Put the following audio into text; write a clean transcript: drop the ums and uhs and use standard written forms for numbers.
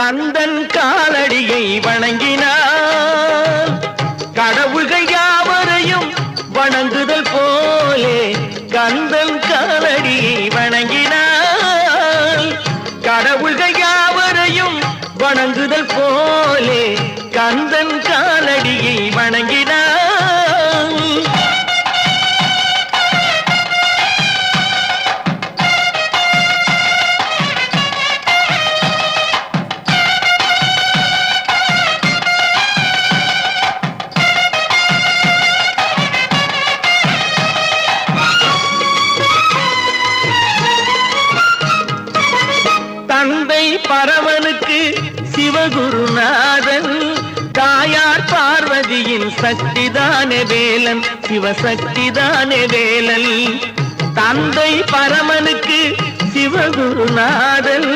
கந்தன் காலடியை வணங்கினார் கடவுள்கள் யாவரையும் வணங்குதல் போலே கந்தன் காலடியை வணங்கினார் கடவுள்கள் யாவரையும் வணங்குதல் போலே கந்தன் காலடியை வணங்கினார். தந்தை பரவனுக்கு சிவகுருநாதன் தாயார் பார்வதியின் சக்திதானே வேலன் சிவசக்திதானே வேலன். தந்தை பரமனுக்கு சிவகுருநாதன்